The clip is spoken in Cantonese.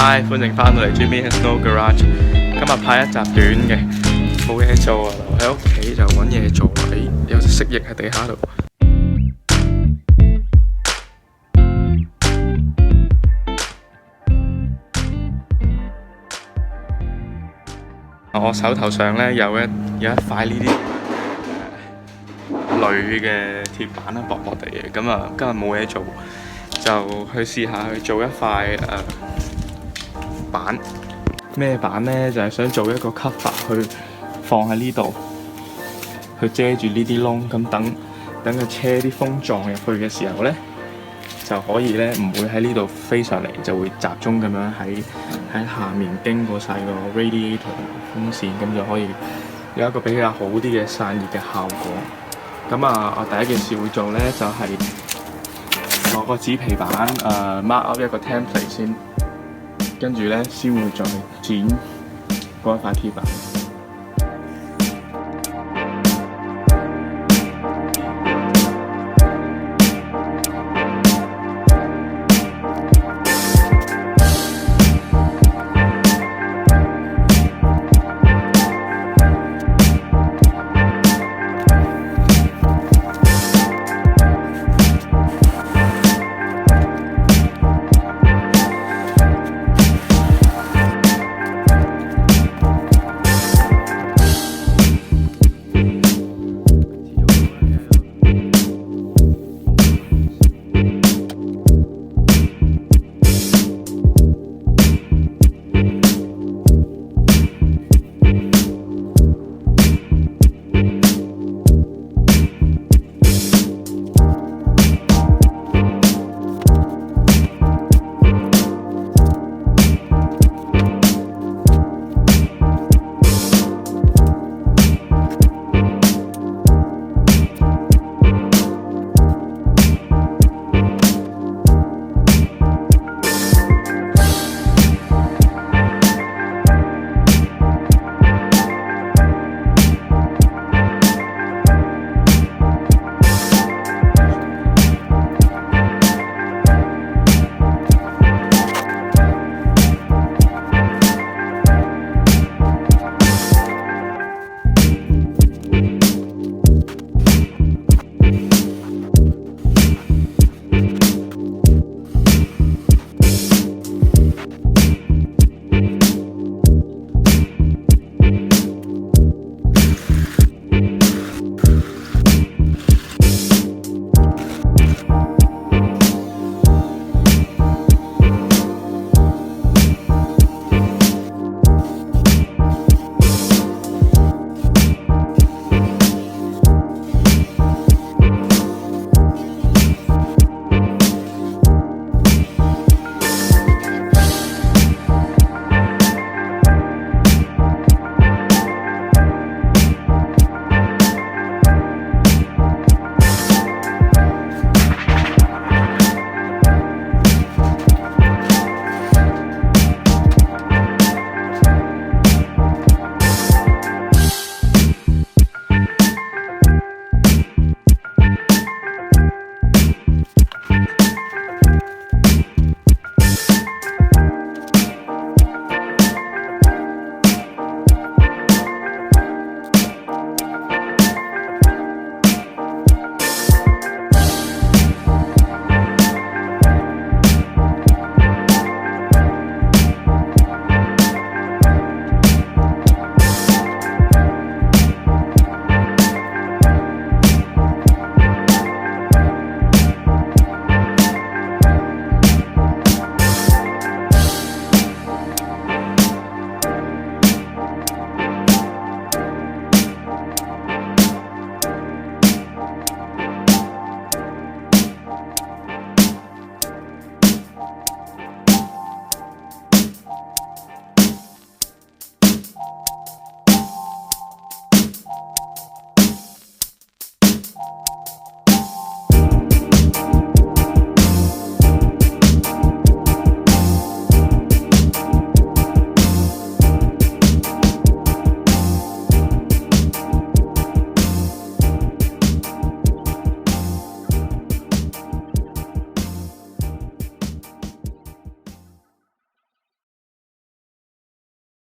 Hi，歡迎翻到嚟 Jimmy and Snow Garage。今日拍一集短嘅，冇嘢做啊，留喺屋企就揾嘢做啦。有隻蜥蜴喺地下度。我手頭上咧有一塊呢啲鋁嘅鐵板啦，薄薄地嘅。咁啊，今日冇嘢做，就去試下去做一塊板。咩板呢？就係想做一個 cover 去放喺呢度，去遮住呢啲窿。咁等個車啲風撞入去嘅時候呢，就可以呢唔會喺呢度飛上嚟，就會集中咁樣喺下面經過晒個 radiator 風扇，咁就可以有一個比較好啲嘅散熱嘅效果。咁啊，我第一件事會做呢，就係攞個紙皮板mark up 一個 template 先，跟住呢先會再剪嗰一塊鐵板。